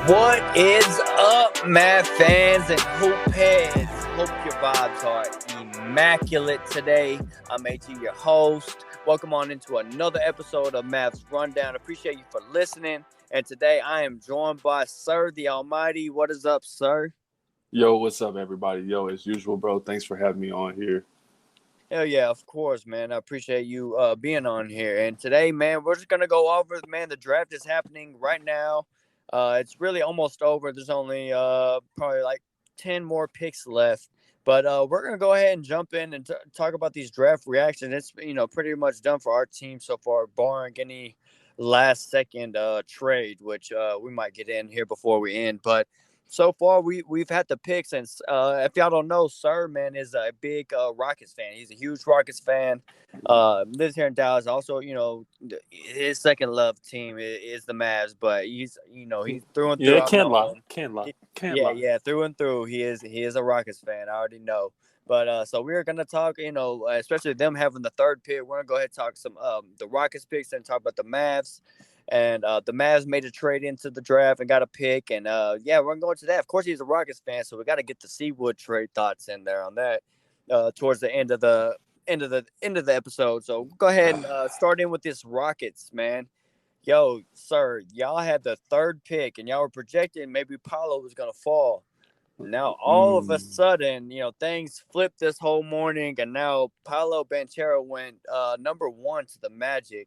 What is up, Mavs fans and hoop heads? Hope your vibes are immaculate today. I'm AT, your host. Welcome on into another episode of Mavs Rundown. Appreciate you for listening. And today I am joined by Sir the Almighty. What is up, sir? Yo, what's up, everybody? Yo, as usual, bro. Thanks for having me on here. Hell yeah, of course, man. I appreciate you being on here. And today, man, we're just going to go over, man, the draft is happening right now. It's really almost over. There's only probably like 10 more picks left. But we're going to go ahead and jump in and talk about these draft reactions. It's, pretty much done for our team so far, barring any last-second trade, which we might get in here before we end. But so far, we've had the picks, and if y'all don't know, Sir, man, is a big Rockets fan. He's a huge Rockets fan. Lives here in Dallas. Also, his second love team is the Mavs, but he's through and through. Yeah, can't lie. Yeah, through and through, he is a Rockets fan. I already know. But so we're gonna talk, especially them having the third pick. We're gonna go ahead and talk some the Rockets picks and talk about the Mavs. And the Mavs made a trade into the draft and got a pick. And we're going to go into that. Of course, he's a Rockets fan, so we got to get the Seawood trade thoughts in there on that towards the end of the episode. So go ahead and start in with this Rockets, man. Yo, sir, y'all had the third pick, and y'all were projecting maybe Paolo was going to fall. Now, all of a sudden, things flipped this whole morning, and now Paolo Banchero went number 1 to the Magic.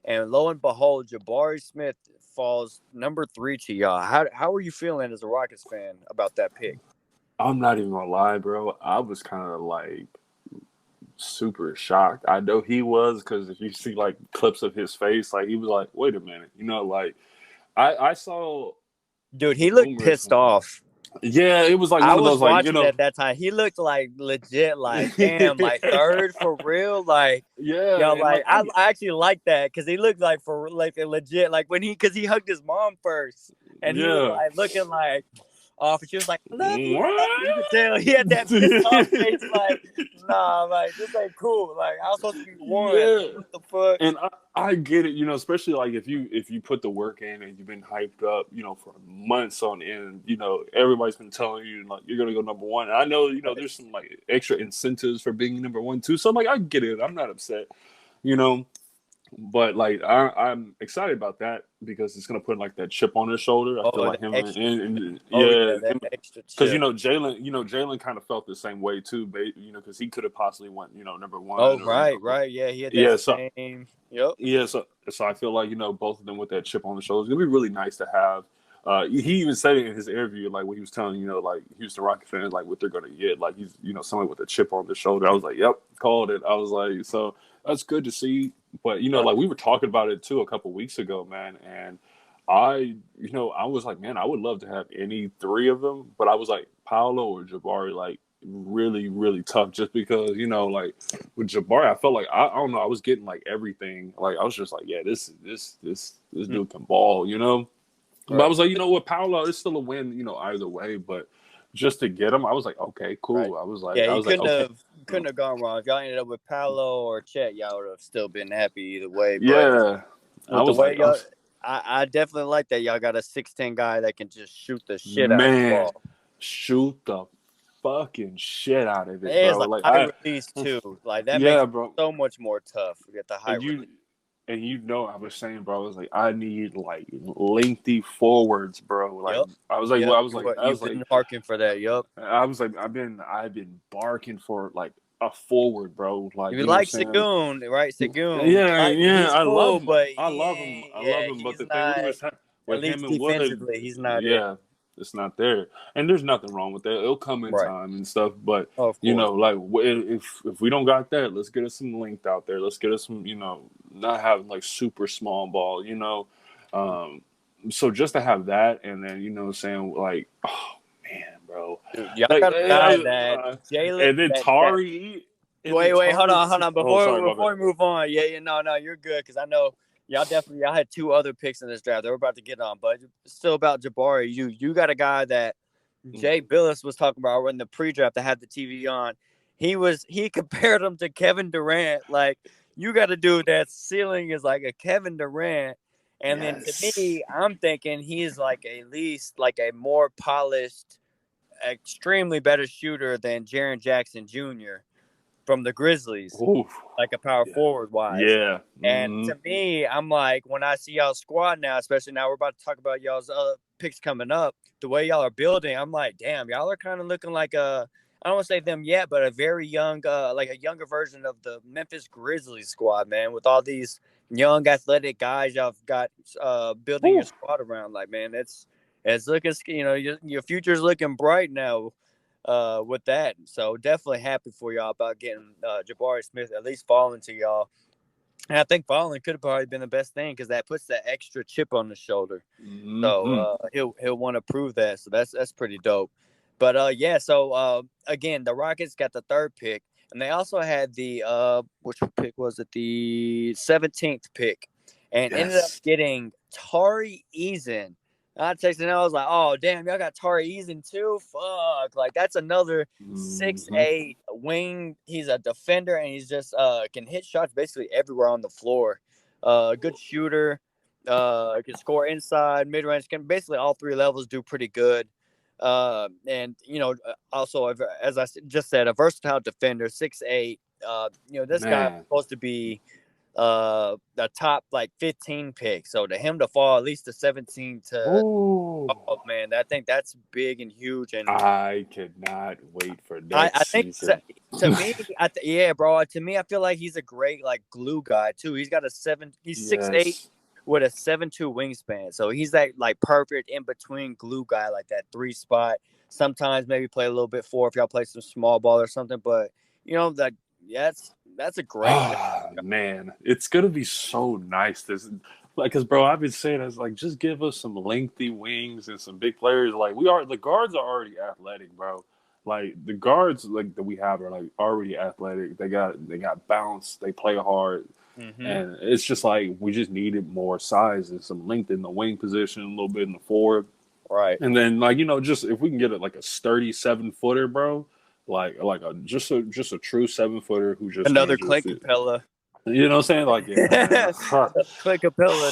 And lo and behold, Jabari Smith falls number 3 to y'all. How are you feeling as a Rockets fan about that pick? I'm not even gonna lie, bro. I was kind of like super shocked. I know he was, because if you see like clips of his face, like he was like, "Wait a minute," like I saw. Dude, he looked pissed off. Yeah, it was like one of those, like, watching at that time. He looked like legit, like, damn, like third for real, like, yeah, like I actually like that because he looked like for like a legit, like because he hugged his mom first, and he was like looking like off, and she was like, "I love you." You could tell he had that pissed off face, like, nah, like this ain't cool. Like I was supposed to be one. Yeah. What the fuck? And I get it, especially like if you put the work in and you've been hyped up, for months on end, everybody's been telling you like you're gonna go number 1. And I know, there's some like extra incentives for being number 1 too. So I'm like, I get it. I'm not upset, But like I'm excited about that because it's gonna put like that chip on his shoulder. I feel like him because Jalen kind of felt the same way too, because he could have possibly went number 1. Oh right, yeah, he had that same. Yep. Yeah, so I feel like both of them with that chip on the shoulder. It's gonna be really nice to have. He even said it in his interview, like when he was telling like Houston Rockets fans like what they're gonna get, like he's somebody with a chip on the shoulder. I was like, yep, called it. I was like, so that's good to see. But like we were talking about it too a couple weeks ago, man, and I was like, man, I would love to have any 3 of them, but I was like Paolo or Jabari, like really, really tough, just because like with Jabari, I felt like I don't know, I was getting like everything. Like I was just like, yeah, this dude can ball, But I was like, what, Paolo is still a win, either way. But just to get him, I was like, okay, cool. Right. I was like, yeah, couldn't have gone wrong. If y'all ended up with Paolo or Chet, y'all would have still been happy either way. But yeah, I definitely like that y'all got a 6'10" guy that can just shoot the shit out of the ball. Shoot the fucking shit out of it, bro. Like high release too. Like that makes it so much more tough to get the high release. And I was saying, bro, I was like, I need like lengthy forwards, bro. Like I was like, You've been barking for that, I was like, I've been barking for like a forward, bro. Like you like Segun, right? Segun. Yeah, I love him. But I love him. But the thing with him and defensively, he's not. Yeah, it's not there, and there's nothing wrong with that. It'll come in time and stuff. But like if we don't got that, let's get us some length out there. Let's get us some, not having like super small ball, So just to have that, and then saying like, oh man, bro, dude, y'all got a guy that Jalen, and then Tari. Wait, hold on. Before we move on, no, you're good, because I know. Y'all had 2 other picks in this draft that we're about to get on, but it's still about Jabari. You got a guy that Jay Billis was talking about in the pre-draft that had the TV on. He compared him to Kevin Durant. Like, you got a dude that ceiling is like a Kevin Durant, And then to Yes. me, I'm thinking he's like at least like a more polished, extremely better shooter than Jaren Jackson Jr. from the Grizzlies, Ooh. like a power Yeah. forward wise. Yeah. And Mm-hmm. to me, I'm like, when I see y'all squad now, especially now we're about to talk about y'all's picks coming up, the way y'all are building, I'm like, damn, y'all are kind of looking like I don't want to say them yet, but a very young, like a younger version of the Memphis Grizzlies squad, man, with all these young athletic guys y'all got building your Ooh. squad around. Like, man, it's looking, your future's looking bright now with that. So definitely happy for y'all about getting Jabari Smith at least falling to y'all. And I think falling could have probably been the best thing because that puts that extra chip on the shoulder. So Mm-hmm. he'll want to prove that. So that's pretty dope. But yeah, so again, the Rockets got the third pick, and they also had the which pick was it? The 17th pick, and ended up Yes. getting Tari Eason. I texted and I was like, "Oh damn, y'all got Tari Eason too? Fuck! Like that's another six Mm-hmm. eight wing. He's a defender and he's just can hit shots basically everywhere on the floor. Good shooter. Can score inside, mid range. Can basically all three levels do pretty good. And also as I just said, a versatile defender, 6'8". This guy was Man. supposed to be the top like 15 pick. So to him to fall at least to 17 to Ooh. oh man, I think that's big and huge. And I cannot wait for I next think season. to me, yeah, bro. To me, I feel like he's a great like glue guy too. He's 6'8" Yes. with a 7'2" wingspan, so he's that like perfect in between glue guy, like that three spot. Sometimes maybe play a little bit four if y'all play some small ball or something. But that yeah, that's a great pick. Oh man, it's gonna be so nice. This, like, cause bro, I've been saying it's like just give us some lengthy wings and some big players. Like the guards are already athletic, bro. Like the guards like that we have are like already athletic. They got bounce. They play hard, Mm-hmm. and it's just like we just needed more size and some length in the wing position, a little bit in the forward. Right. And then like just if we can get it like a sturdy 7 footer, bro, like a just a true 7 footer who just can Another just Clint Capella. you know what I'm saying? Like yeah, man. Another Clint Capella.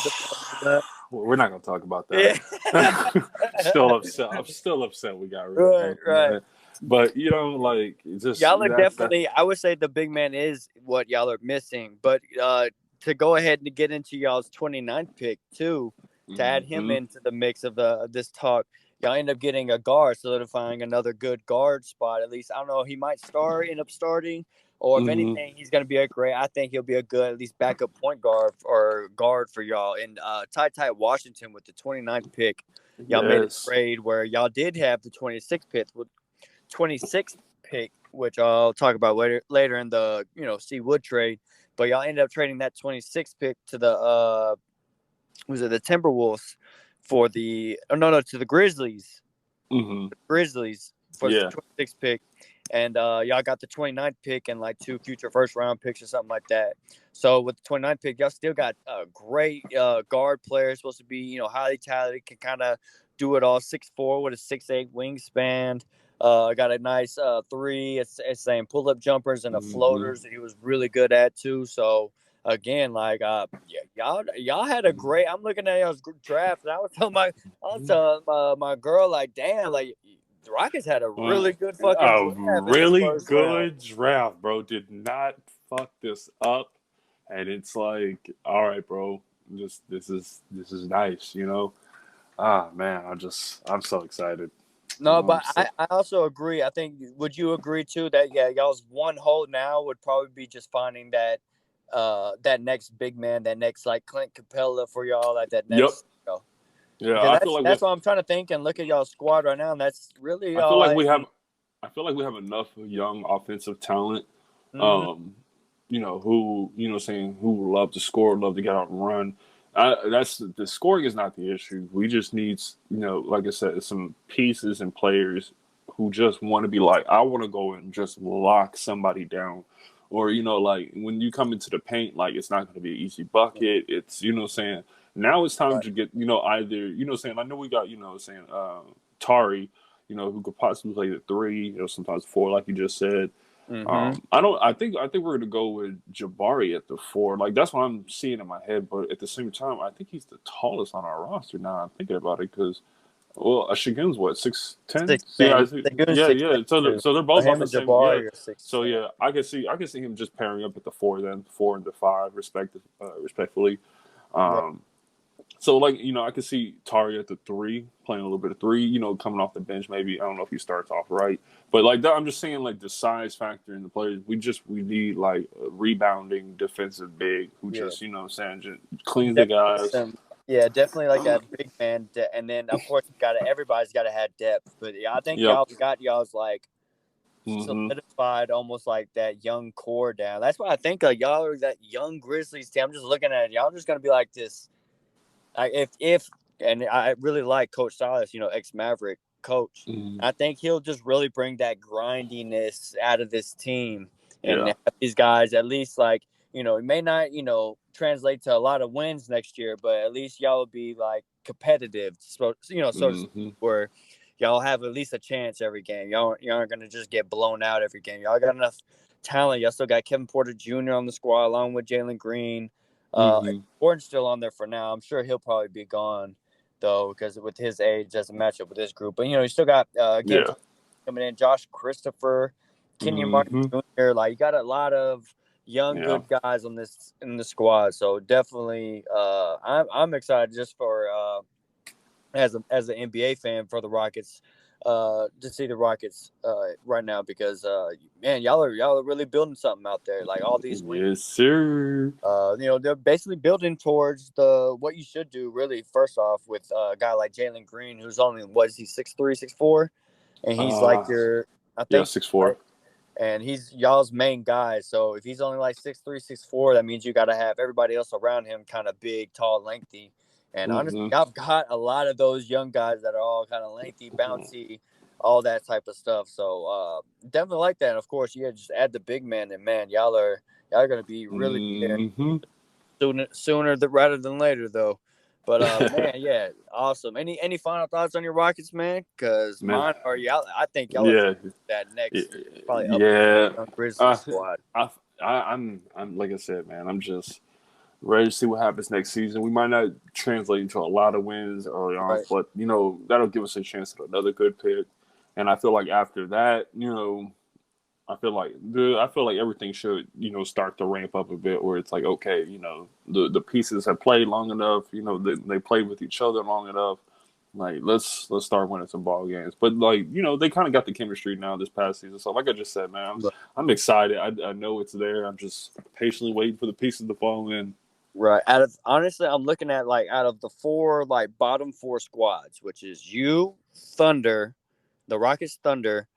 We're not gonna talk about Yeah. that. Still upset. I'm still upset we got rid of Right. both, Right. man. But like just Y'all are that. definitely. I would say the big man is what y'all are missing. But to go ahead and get into y'all's 29th pick too, to add him Mm-hmm, into the mix of this talk, y'all end up getting a guard, solidifying another good guard spot. At least I don't know. He might end up starting, or if mm-hmm. anything, he's going to be a great. I think he'll be a good at least backup point guard or guard for y'all. And Ty Washington with the 29th pick, y'all made a Yes. trade where y'all did have the 26th pick. 26th pick, which I'll talk about later in the C Wood trade. But y'all ended up trading that 26th pick to the was it the Timberwolves for the no to the Grizzlies. Mm-hmm. Grizzlies for the Yeah. 26th pick. And y'all got the 29th pick and like two future first round picks or something like that. So with the 29th pick, y'all still got great guard players supposed to be, highly talented, can kind of do it all. 6'4" with a 6'8" wingspan. Got a nice three. It's saying pull up jumpers and the Mm-hmm. floaters that he was really good at too. So again, like yeah, y'all had a great. I'm looking at y'all's draft, and I was telling my girl like, damn, like the Rockets had a Well, really good fucking a draft in this really first round. good draft, bro. Did not fuck this up, and it's like, all right, bro. This is nice, you know. Ah, man, I'm so excited. No, I'm but so I also agree. I think would you agree too that yeah, y'all's one hole now would probably be just finding that next big man, that next like Clint Capella for y'all, like that Yep. next Yeah, because I feel like that's what I'm trying to think and look at y'all's squad right now, and that's really I feel all like I we have need. I feel like we have enough young offensive talent. Mm-hmm. Um, who saying who love to score, love to get out and run. That's the scoring is not the issue. We just need like I said, some pieces and players who just want to be like, I want to go and just lock somebody down. Or, like when you come into the paint, like it's not going to be an easy bucket. It's, saying now it's time Right. to get, either, saying, I know we got, saying, Tari, who could possibly play the three, sometimes four, like you just said. Mm-hmm. I think we're gonna go with Jabari at the 4. Like that's what I'm seeing in my head. But at the same time, I think he's the tallest on our roster now. I'm thinking about it because well, Shagun's what 6'10". Six Yeah, ten. The goon's yeah, 6'10" yeah. So too. they're So both about him the and same. Yeah. Jabari are So 6'10". yeah, I can see him just pairing up at the 4 then 4 and the 5 respectfully. Right. Um, so like I could see Tari at the 3 playing a little bit of 3. Coming off the bench maybe. I don't know if he starts off right, but like that, I'm just saying like the size factor in the players. We need like a rebounding defensive big who Yeah. just what I'm saying just cleans the Definitely guys. some. Yeah, definitely like that big man, and then of course everybody's got to have depth. But yeah, I think Yep. y'all got y'all's like Hmm. solidified almost like that young core down. That's why I think y'all are that young Grizzlies team. I'm just looking at it. Y'all just gonna be like this. If and I really like Coach Silas, ex Maverick coach. Hmm. I think he'll just really bring that grindiness out of this team and Yeah. have these guys at least like it may not translate to a lot of wins next year, but at least y'all will be like competitive, so to speak, Hmm. where y'all have at least a chance every game. Y'all aren't gonna just get blown out every game. Y'all got enough talent. Y'all still got Kevin Porter Jr. on the squad along with Jalen Green. Hmm. Gordon's still on there for now. I'm sure he'll probably be gone though, because with his age doesn't match up with this group. But you still got again Yeah. coming in, Josh Christopher, Kenyon Martin Hmm. Jr. Like you got a lot of young Yeah. good guys on this in the squad. So definitely, I'm excited just for as an NBA fan for the Rockets. To see the Rockets right now because man, y'all are really building something out there. Like all these wins, Yes, sir. they're basically building towards the what you should do. Really, first off, with a guy like Jalen Green, who's only what is he 6'3", 6'4", and he's like Uh, your, I yeah, think, right, 6'4". and he's y'all's main guy. So if he's only like 6'3", 6'4", that means you got to have everybody else around him kind of big, tall, lengthy. And honestly, Hmm. I've got a lot of those young guys that are all kind of lengthy, bouncy, all that type of stuff. So definitely like that. And of course, you just add the big man, and man, y'all are gonna be really there Hmm. sooner rather than later, though. But man, yeah, awesome. Any final thoughts on your Rockets, man? Because Man, mine are y'all. I think y'all are yeah, that next probably up and coming yeah. young Grizzlies I, squad. I'm like I said, man. I'm just ready to see what happens next season. We might not translate into a lot of wins early on, Right. but that'll give us a chance at another good pick. And I feel like after that, I feel like everything should start to ramp up a bit. Where it's like, okay, the pieces have played long enough. They played with each other long enough. Like let's start winning some ball games. But like they kind of got the chemistry now this past season. So like I just said, man, I'm excited. I know it's there. I'm just patiently waiting for the pieces to fall in. Right. Honestly, I'm looking at like out of the four like bottom four squads, which is you, Thunder, the Rockets, Thunder,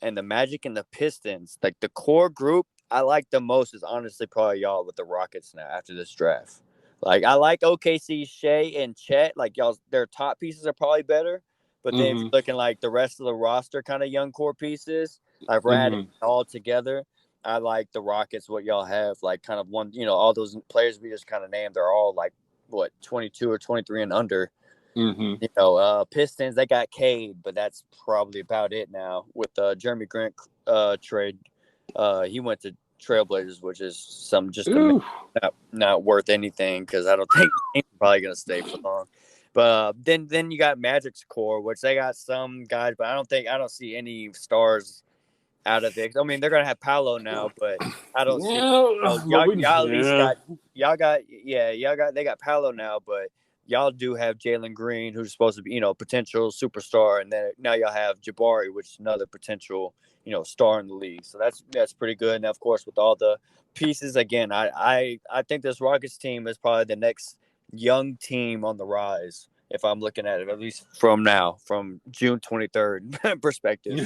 and the Magic and the Pistons. Like the core group I like the most is honestly probably y'all with the Rockets now after this draft. Like I like OKC, Shea, and Chet. Like y'all, their top pieces are probably better. But then if Hmm. you're looking like the rest of the roster, kind of young core pieces, like Rad Hmm. all together. I like the Rockets. What y'all have, like kind of one, all those players we just kind of named, they're all like what 22 or 23 and under. Hmm. Pistons, they got Cade, but that's probably about it now with Jeremy Grant trade. He went to Trailblazers, which is some just a Ooh. not worth anything because I don't think he's probably gonna stay for long. But then you got Magic's core, which they got some guys, but I don't see any stars out of it. I mean, they're gonna have Paolo now, but I don't see. Yeah, but Y'all at least yeah. got they got Paolo now, but y'all do have Jalen Green, who's supposed to be potential superstar, and then now y'all have Jabari, which is another potential star in the league. So that's pretty good. And of course, with all the pieces, again, I think this Rockets team is probably the next young team on the rise. If I'm looking at it, at least from June 23rd perspective.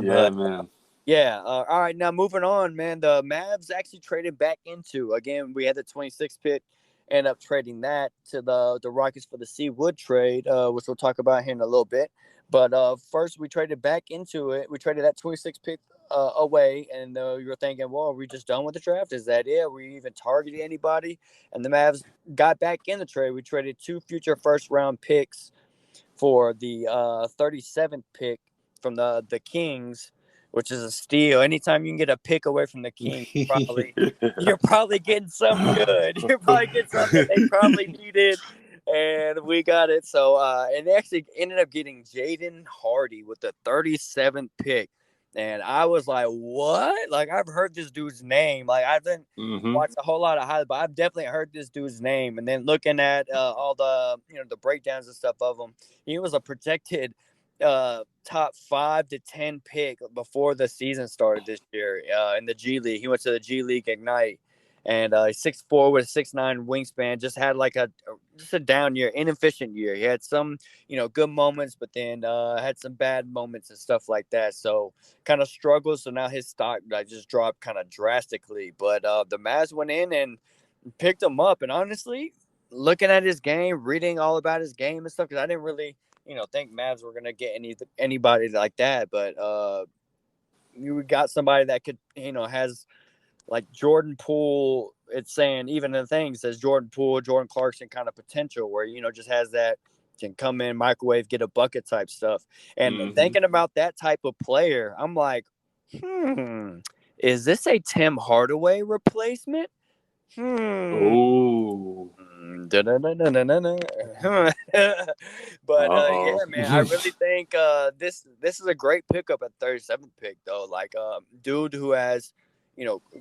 Yeah, But man. yeah, all right. Now moving on, man. The Mavs actually traded back into again. We had the 26th pick, end up trading that to the Rockets for the C Wood trade, which we'll talk about here in a little bit. But first, we traded back into it. We traded that 26th pick away, and you were thinking, well, are we just done with the draft? Is that it? Are we even targeting anybody? And the Mavs got back in the trade. We traded 2 future first round picks for the 37th pick from the Kings, which is a steal. Anytime you can get a pick away from the King, you're probably getting something good. You're probably getting something that they probably needed, and we got it. So, and they actually ended up getting Jaden Hardy with the 37th pick. And I was like, what? Like, I've heard this dude's name. Like, I didn't watch a whole lot of highlights, but I've definitely heard this dude's name. And then looking at all the, the breakdowns and stuff of him, he was a projected top 5 to 10 pick before the season started this year in the G League. He went to the G League Ignite, and 6'4" with a 6'9" wingspan. Just had like a down year, inefficient year. He had some good moments, but then had some bad moments and stuff like that. So kind of struggled. So now his stock just dropped kind of drastically. But the Mavs went in and picked him up, and honestly, looking at his game, reading all about his game and stuff, because I didn't really think Mavs were gonna get anybody like that, but you got somebody that could has like Jordan Poole. It's saying even the thing says Jordan Poole, Jordan Clarkson kind of potential, where just has that, can come in, microwave, get a bucket type stuff. And thinking about that type of player, I'm like, is this a Tim Hardaway replacement? Oh. But yeah, man, I really think this is a great pickup at 37th pick, though. Like, dude who has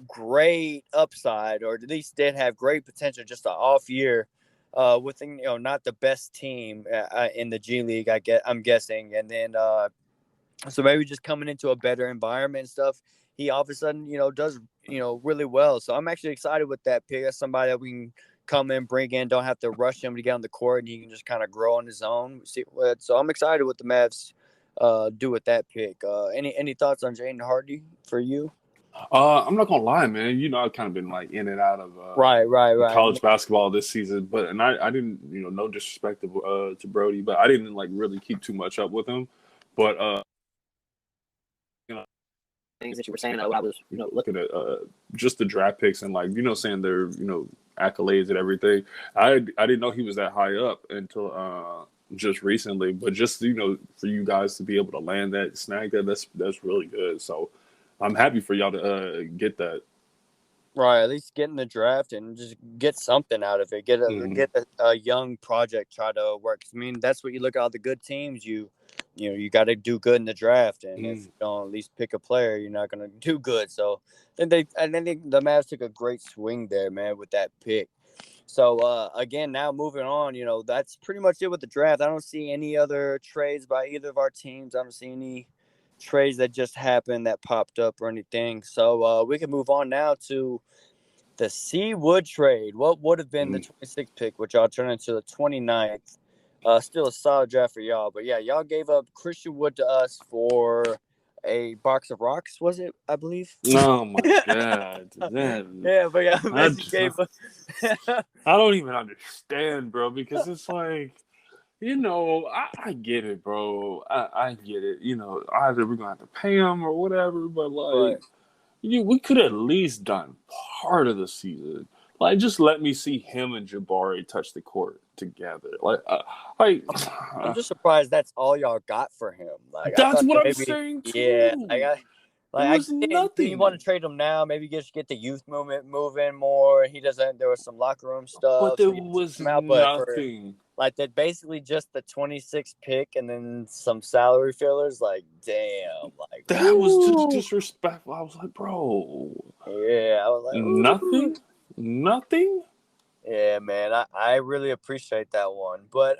great upside, or at least did have great potential, just an off year with not the best team in the G League. I'm guessing, and then so maybe just coming into a better environment and stuff, he all of a sudden does really well. So I'm actually excited with that pick. That's somebody that we can come in, bring in, don't have to rush him to get on the court, and he can just kind of grow on his own. So I'm excited what the Mavs do with that pick. Any thoughts on Jaden Hardy for you? I'm not gonna lie, man. I've kind of been like in and out of right. college basketball this season, but I didn't, no disrespect to Brody, but I didn't like really keep too much up with him. But things that you were saying, I was looking at just the draft picks and like saying their accolades and everything. I didn't know he was that high up until just recently, but just for you guys to be able to land that, snag that, that's really good. So I'm happy for y'all to get that. Right, at least get in the draft and just get something out of it. Get a young project, try to work. I mean, that's what you look at all the good teams. You got to do good in the draft, and if you don't at least pick a player, you're not going to do good. So then the Mavs took a great swing there, man, with that pick. So again, now moving on, that's pretty much it with the draft. I don't see any other trades by either of our teams. I don't see any trades that just happened that popped up or anything. So we can move on now to the Seawood trade. What would have been the 26th pick, which y'all turned into the 29th. Still a solid draft for y'all. But yeah, y'all gave up Christian Wood to us for a box of rocks, was it? I believe. Oh my god! Yeah, but yeah, gave up. I don't even understand, bro, because it's like, I get it, bro. I get it. Either we're gonna have to pay him or whatever, but like, we could at least done part of the season. Like, just let me see him and Jabari touch the court together. I'm just surprised that's all y'all got for him. Like, that's what I'm maybe, saying too. Yeah, there was nothing. You want to trade him now? Maybe just get the youth movement moving more. He doesn't. There was some locker room stuff, but there was nothing. Like that, basically just the 26th pick and then some salary fillers. Like, damn, like that was just disrespectful. I was like, bro. Yeah, I was like, nothing. Yeah, man, I really appreciate that one. But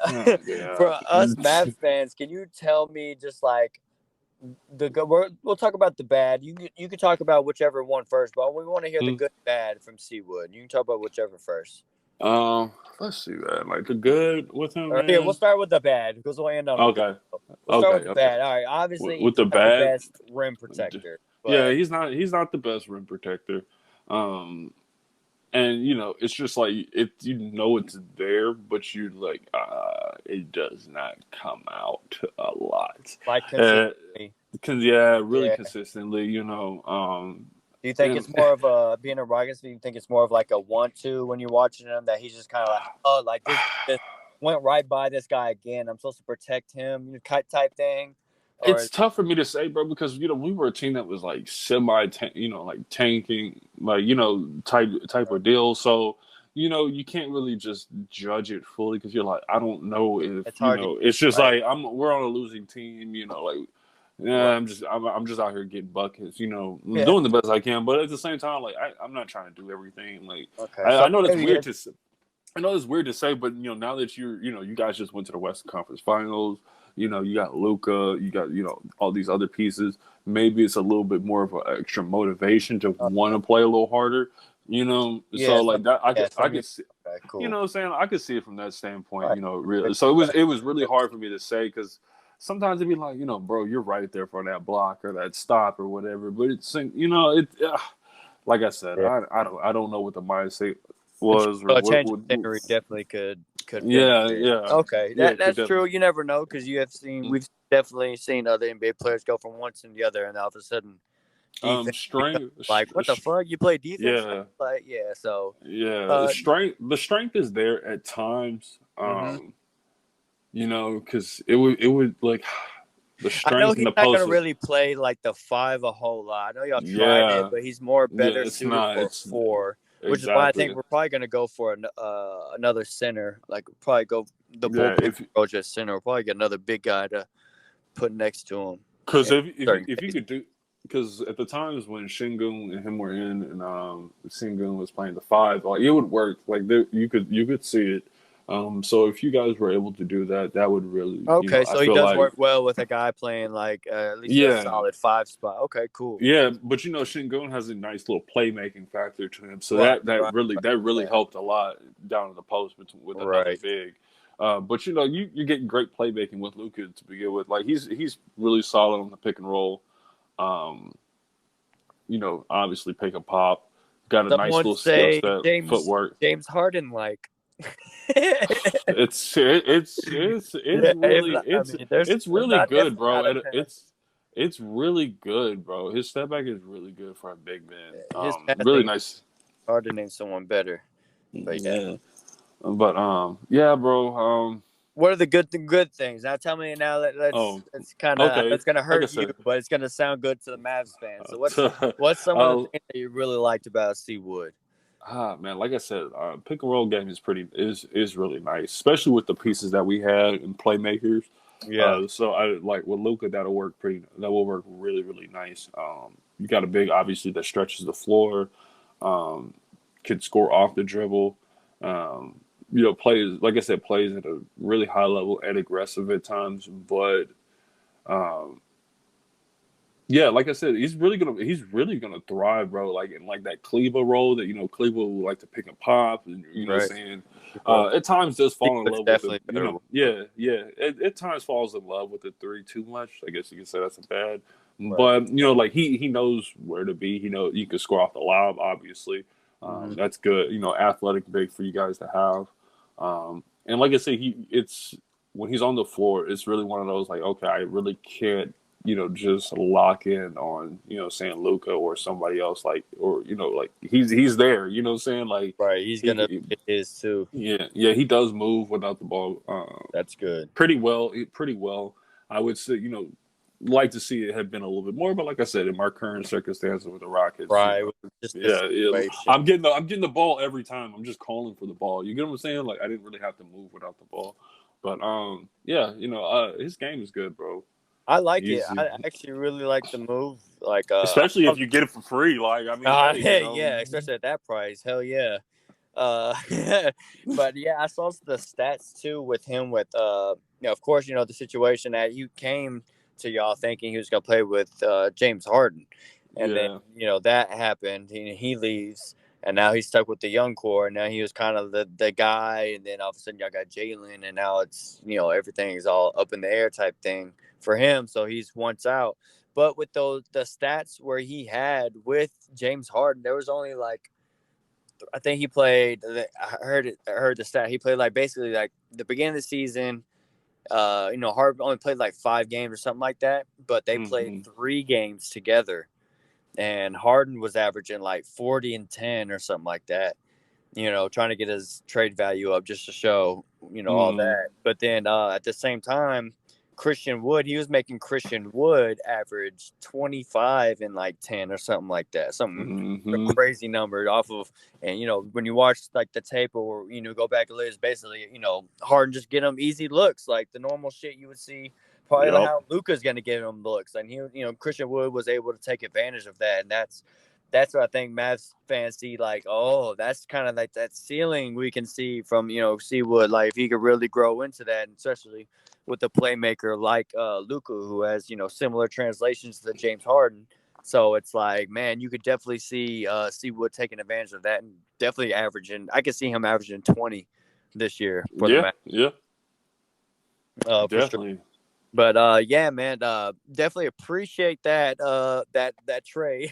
for us Mavs fans, can you tell me just like we'll talk about the bad. You can talk about whichever one first, but we want to hear the good and bad from Seawood. You can talk about whichever first. Let's see that. Like the good with him. Yeah, we'll start with the bad because we'll end on okay. We'll start with the bad. All right, obviously with the bad, the best rim protector. But... Yeah, he's not the best rim protector. And it's just like it's there, but you like it does not come out a lot. Like consistently. Consistently. Do you think it's more of a being a Rockets? Do you think it's more of like a 1-2 when you're watching him that he's just kind of like, this went right by this guy again. I'm supposed to protect him, type thing, Or It's tough for me to say, bro, because we were a team that was like like tanking, like type of deal. So you can't really just judge it fully because you're like, I don't know if it's hard to it's just like like we're on a losing team, like yeah, right. I'm just out here getting buckets, Yeah. doing the best I can, but at the same time, like I'm not trying to do everything. Like Okay. I So know that's maybe weird to I know it's weird to say, but now that you guys just went to the Western Conference Finals, you got Luca, you got all these other pieces. Maybe it's a little bit more of an extra motivation to want to play a little harder. yeah. So So like that, yeah. I From your could see, okay, what cool. I'm saying, I could see it from that standpoint. Right. Really. Good. So it was really hard for me to say because sometimes it'd be like, bro, you're right there for that block or that stop or whatever. But like I said, Yeah. I don't know what the mindset But was or a what change of would. scenery definitely could Yeah, benefit. yeah, Okay, yeah. It could that's true. definitely. You never know because we've definitely seen other NBA players go from one to the other, and all of a sudden, defense becomes Strength. like, what the fuck? You play defense now? Yeah, Like, yeah. So, yeah. uh, The strength is there at times. hmm Because it would like the I know strength in he's the not gonna post. really play like the five a whole lot. I know y'all tried it, Yeah, but he's more yeah. better It's suited not. for a It's four, which is why I think exactly. we're probably gonna go for another center. Like, probably go the Yeah. bullpen approach at center. We'll probably get another big guy to put next to him Because in certain if you cases. could do, because at the times when Shingun and him were in, and Shingun was playing the five, like it would work. Like you could see it. So if you guys were able to do that, that would really, Okay, I so he feel does like, work well with a guy playing like at least a yeah, solid five spot. Okay, cool. yeah. But Shingun has a nice little playmaking factor to him, so Right, that right, really right. that really Yeah, helped a lot down in the post with another right. big. But you're getting great playmaking with Luka to begin with. Like he's really solid on the pick and roll. Um, obviously pick a pop. Got a nice Someone little skill say set, footwork. James Harden like. Yeah, It's if really not, I mean, there's it's really not good, definitely bro. not a And pass. it's really good, bro. His step back is really good for a big man. His Really passing nice. hard to name someone better. But yeah, Yeah, but yeah, bro. what are the good things? Now tell me now that Oh, it's kind of okay. it's gonna Like I hurt you, said, but it's gonna sound good to the Mavs fans. So what's some of the uh, things that you really liked about C Wood? man, like I said, pick and roll game is really nice, especially with the pieces that we had and playmakers. Yeah. So I like with Luca that will work really really nice. You got a big obviously that stretches the floor, um, can score off the dribble. Plays like I said plays at a really high level and aggressive at times, but um, yeah, like I said, he's really gonna thrive, bro. Like in like that Cleva role that Cleva will like to pick and pop, and Right. saying Well, at times does he fall in was love with the definitely better. yeah, yeah. At times falls in love with the three too much. I guess you could say that's a bad, Right. but like he knows where to be. You can score off the lob, obviously. Mm-hmm. That's good. Athletic big for you guys to have. And like I say, it's when he's on the floor, it's really one of those like, okay, I really can't just lock in on, saying Luca or somebody else like, or, like he's there, saying like Right. He's gonna he, get his too. yeah, he does move without the ball, That's good. pretty well. I would say, like to see it had been a little bit more, but like I said, in my current circumstances with the Rockets, Right. Just the yeah, situation. I'm getting the ball every time. I'm just calling for the ball. You get what I'm saying? Like I didn't really have to move without the ball, but yeah, his game is good, bro. I like it. He's I actually really like the move. Like, especially if you get it for free. Like, I mean, hey, yeah, especially at that price. Hell yeah. Uh, but yeah, I saw the stats too with him. With of course, the situation that you came to y'all thinking he was gonna play with James Harden, and then yeah, that happened. He leaves, and now he's stuck with the young core. And now he was kind of the guy, and then all of a sudden y'all got Jalen, and now it's everything is all up in the air type thing for him. So he's once out. But with the stats where he had with James Harden, there was only like I think he played. I heard it. I heard the stat. He played like basically like the beginning of the season. Harden only played like 5 games or something like that, but they played hmm 3 games together, and Harden was averaging like 40 and 10 or something like that. Trying to get his trade value up just to show all hmm that. But then at the same time, Christian Wood, he was making Christian Wood average 25 and like 10 or something like that. Some Mm-hmm. crazy number off of, and when you watch like the tape or go back and look, it's basically Harden just get him easy looks, like the normal shit you would see. Probably like Yep. how Luka's going to get him looks, and Christian Wood was able to take advantage of that, and that's what I think Mavs fans see. Like, oh, that's kind of like that ceiling we can see from Seawood. Like, if he could really grow into that, and especially with a playmaker like Luka, who has similar translations to James Harden. So it's like, man, you could definitely see Seawood taking advantage of that and definitely averaging. I could see him averaging 20 this year for the Yeah. Mavs, Yeah. for sure. Definitely. But yeah, man, definitely appreciate that trade.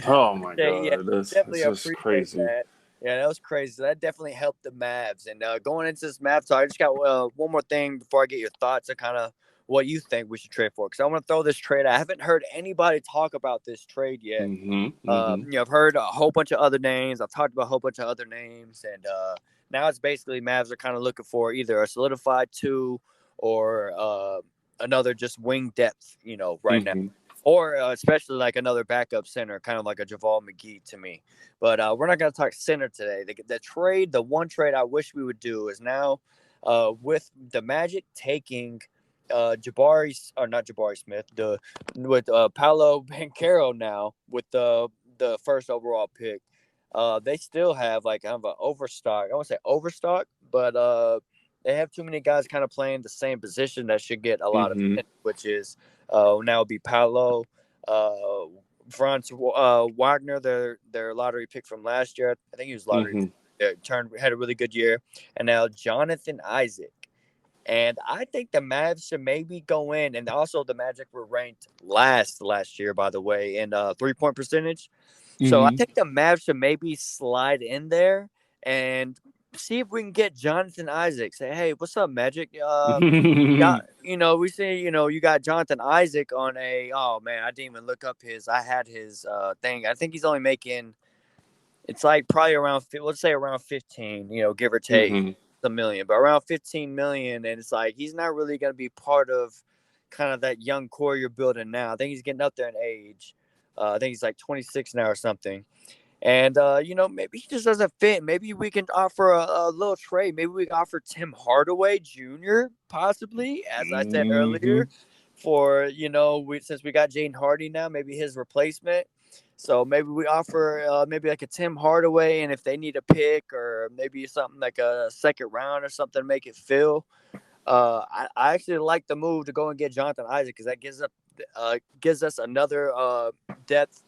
Oh my Yeah, God, that's definitely just appreciate crazy. that. Yeah, that was crazy. So that definitely helped the Mavs. And going into this Mavs talk, I just got one more thing before I get your thoughts on kind of what you think we should trade for. Because I want to throw this trade. I haven't heard anybody talk about this trade yet. Mm-hmm. Mm-hmm. I've heard a whole bunch of other names. I've talked about a whole bunch of other names, and now it's basically Mavs are kind of looking for either a solidified two or another just wing depth. Right now, Mm-hmm. or especially like another backup center, kind of like a JaVale McGee to me. But we're not going to talk center today. The one trade I wish we would do is now with the Magic taking Jabari, or not Jabari Smith, with Paolo Banchero now with the first overall pick. They still have like kind of an overstock. I won't say overstock, but they have too many guys kind of playing the same position that should get a lot of Mm-hmm. minutes, which is now be Paolo, uh, Franz Wagner, their lottery pick from last year. I think he was lottery Mm-hmm. had a really good year, and now Jonathan Isaac. And I think the Mavs should maybe go in, and also the Magic were ranked last year, by the way, in 3-point percentage. So I Mm-hmm. think the Mavs should maybe slide in there and see if we can get Jonathan Isaac. Say, hey, what's up, Magic? Got we see you got Jonathan Isaac on a. Oh man, I didn't even look up his. I had his thing. I think he's only making. It's like probably around, let's say around 15, give or take Mm-hmm. a million, but around 15 million. And it's like, he's not really going to be part of kind of that young core you're building now. I think he's getting up there in age. I think he's like 26 now or something. And, maybe he just doesn't fit. Maybe we can offer a little trade. Maybe we can offer Tim Hardaway Jr., possibly, as I said Mm-hmm. earlier, for, since we got Jaden Hardy now, maybe his replacement. So maybe we offer maybe like a Tim Hardaway, and if they need a pick or maybe something like a second round or something to make it fill. I actually like the move to go and get Jonathan Isaac because that gives us another depth,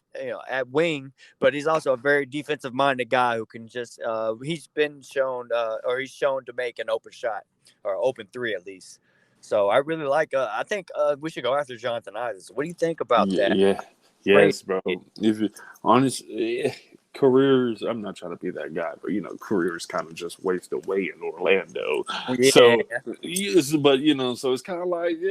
at wing. But he's also a very defensive minded guy who can just he's been shown or he's shown to make an open shot or open three at least. So I really like. I think we should go after Jonathan Isaac. What do you think about Yeah, that? yeah, Trade. yes, bro. If it, honest careers, I'm not trying to be that guy, but careers kind of just waste away in Orlando. Yeah, So yes, but so it's kind of like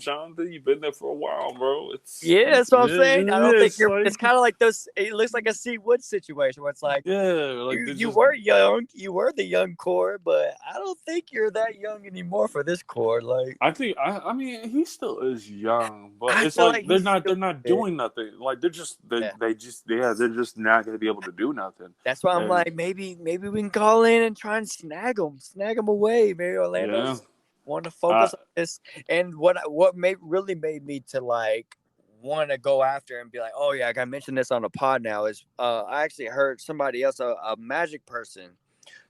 Jonathan, you've been there for a while, bro. yeah, that's what I'm saying. I don't think It's you're. It's like kind of like this. It looks like a C Wood situation where it's like yeah, like you they you just were young, you were the young core, but I don't think you're that young anymore for this core. Like I mean he still is young, but I it's feel like like he's they're still not fit. doing nothing. Like they're just Yeah, they're just not gonna be able to do nothing. that's why I'm And like maybe we can call in and try and snag him away. Maybe yeah, Orlando's want to I focus on this. And really made me to like want to go after and be like, oh yeah, I got to mention this on the pod now. Is I actually heard somebody else, a Magic person,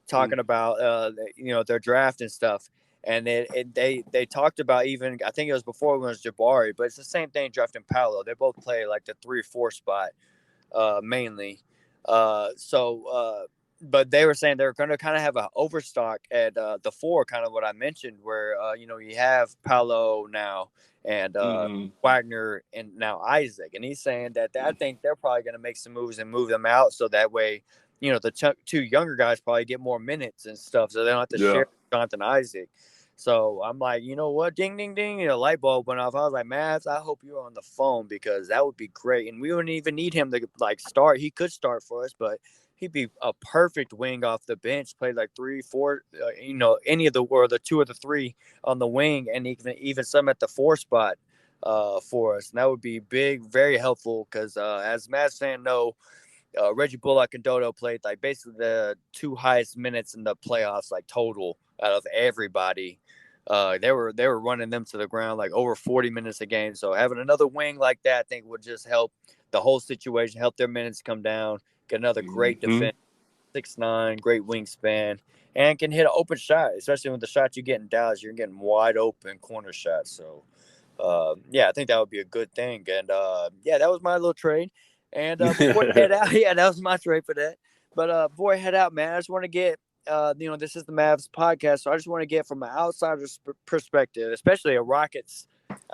talking about their draft and stuff, and they talked about, even I think it was before it was Jabari, but it's the same thing drafting Paolo. They both play like the 3 or 4 spot mainly. But they were saying they're going to kind of have an overstock at the 4, kind of what I mentioned, where you have Paolo now and mm-hmm. Wagner and now Isaac, and he's saying that I think they're probably going to make some moves and move them out so that way the two younger guys probably get more minutes and stuff, so they don't have to Yeah. share Jonathan Isaac. So I'm like, you know what? Ding, ding, ding. Light bulb went off. I was like, Mavs, I hope you're on the phone because that would be great. And we wouldn't even need him to like start. He could start for us, but he'd be a perfect wing off the bench. Played like 3, 4, any of the or the 2 or the 3 on the wing, and even some at the 4 spot for us. And that would be big, very helpful because as Mavs fan know, Reggie Bullock and Dodo played like basically the 2 highest minutes in the playoffs, like total out of everybody. They were running them to the ground like over 40 minutes a game. So having another wing like that, I think would just help the whole situation, help their minutes come down, get another great Mm-hmm. defense, 6'9", great wingspan, and can hit an open shot, especially with the shots you get in Dallas. You're getting wide open corner shots. So yeah, I think that would be a good thing. And yeah, that was my little trade. And before I head out, yeah, that was my trade for that. But before I head out, man, I just want to get, this is the Mavs podcast, so I just want to get from an outsider's perspective, especially a Rockets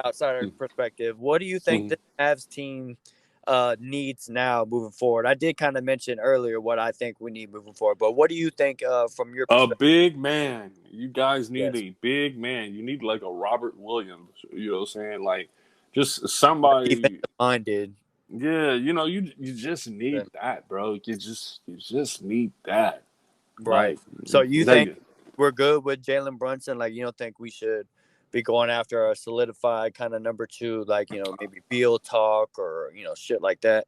outsider perspective. What do you think the Mavs team needs now moving forward? I did kind of mention earlier what I think we need moving forward, but what do you think from your A perspective? big man. You guys need Yes, a big man. You need like a Robert Williams. You know what I'm saying? Like just defensive somebody. minded. Yeah, you just need that, bro. You just need that. Right. Like So you think they we're good with Jalen Brunson? Like, you don't think we should be going after a solidified kind of number 2, like, maybe Beal talk or, shit like that?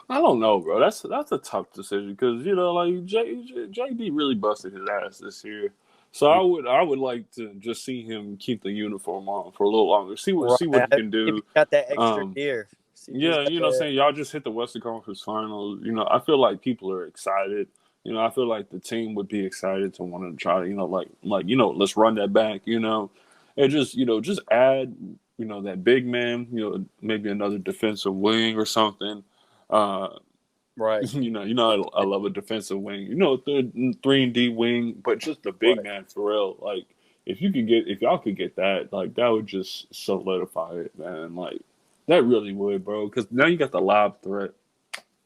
I don't know, bro. That's a tough decision because like JD really busted his ass this year. So Yeah. I would like to just see him keep the uniform on for a little longer. See what Right. he can If he do. got that extra Um, year. See if he's yeah, got what I'm that. saying, y'all just hit the Western Conference Finals. I feel like people are excited. I feel like the team would be excited to want to try to, let's run that back. And just add, that big man. Maybe another defensive wing or something. Uh, Right. I love a defensive wing. The 3-and-D wing, but just the big Right. man for real. Like if y'all could get that, like that would just solidify it, man. Like that really would, bro. Because now you got the lob threat.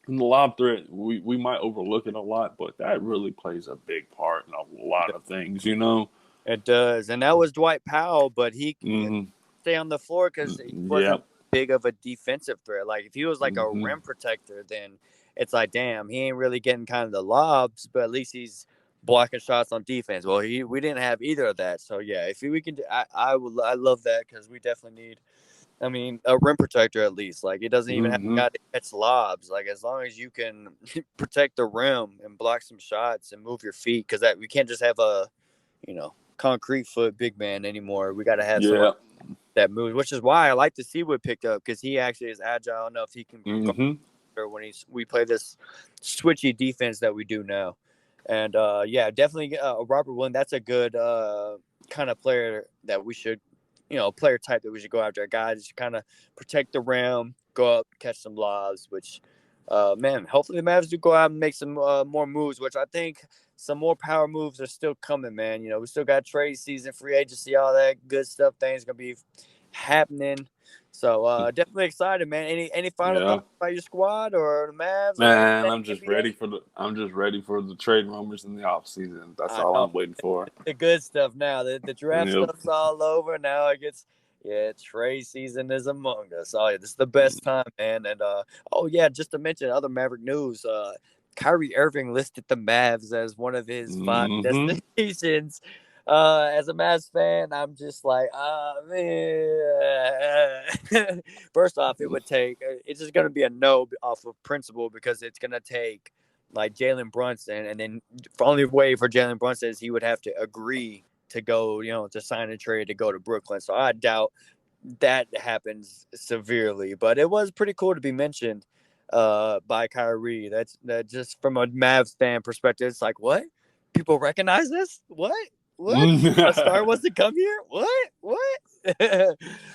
And the lob threat, we might overlook it a lot, but that really plays a big part in a lot of things. It does. And that was Dwight Powell, but he Hmm. stay on the floor because he wasn't Yep. big of a defensive threat. Like if he was like a Hmm. rim protector, then it's like, damn, he ain't really getting kind of the lobs, but at least he's blocking shots on defense. Well, we didn't have either of that. So yeah, if we can, I love that because we definitely need. I mean, a rim protector at least. Like it doesn't even have Hmm. got to catch lobs. Like as long as you can protect the rim and block some shots and move your feet, because that we can't just have a concrete foot big man anymore. We got to have someone Yeah. that moves, which is why I like to see Wood picked up because he actually is agile enough. He can guard Hmm. when we play this switchy defense that we do now. And yeah, definitely Robert Williams. That's a good kind of player that we should, player type that we should go after. A guy just kind of protect the rim, go up, catch some lobs. Which, man, hopefully the Mavs do go out and make some more moves. Which I think some more power moves are still coming, man. We still got trade season, free agency, all that good stuff. Things gonna be happening. So definitely excited, man. Any final Yeah. thoughts about your squad or the Mavs or Man, anything I'm just NBA? ready for the trade rumors in the off season. That's I all know I'm waiting for. the good stuff now. The draft Yep. stuff's all over. Now it gets trade season is among us. Oh yeah, this is the best time, man. And oh yeah, just to mention other Maverick news. Kyrie Irving listed the Mavs as one of his 5 Hmm. destinations. As a Mavs fan, I'm just like, man. First off, it would take. It's just gonna be a no off of principle because it's gonna take like Jalen Brunson, and then the only way for Jalen Brunson is he would have to agree to go, to sign a trade to go to Brooklyn. So I doubt that happens severely, but it was pretty cool to be mentioned by Kyrie. That just from a Mavs fan perspective, it's like, what? People recognize this? What? What? A star wants to come here? What?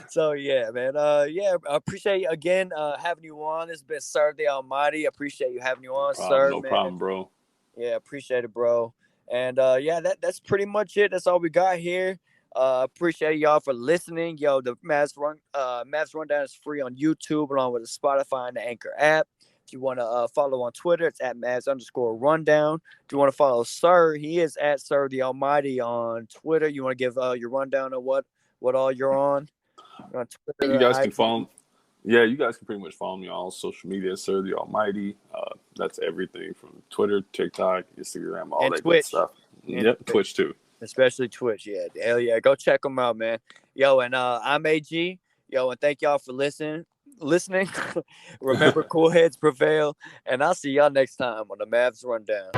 So yeah, man. Yeah, I appreciate you again having you on. It's been Sir the Almighty. Appreciate you having you on, sir, No man. problem, bro. Yeah, appreciate it, bro. And yeah, that's pretty much it. That's all we got here. Appreciate y'all for listening. Yo, the Mavs Rundown is free on YouTube along with the Spotify and the Anchor app. If you want to follow on Twitter, it's at Mavs_rundown. If you want to follow Sir, he is at Sir the Almighty on Twitter. You want to give your rundown of what all you're on You Twitter, guys can IG? follow. Yeah, you guys can pretty much follow me on all social media, Sir the Almighty. That's everything from Twitter, TikTok, Instagram, all And that good Twitch. stuff. And Yep, Twitch. Twitch too. Especially Twitch. Yeah, hell yeah. Go check them out, man. Yo, and I'm AG. Yo, and thank y'all for listening. Remember, cool heads prevail. And I'll see y'all next time on the Mavs Rundown.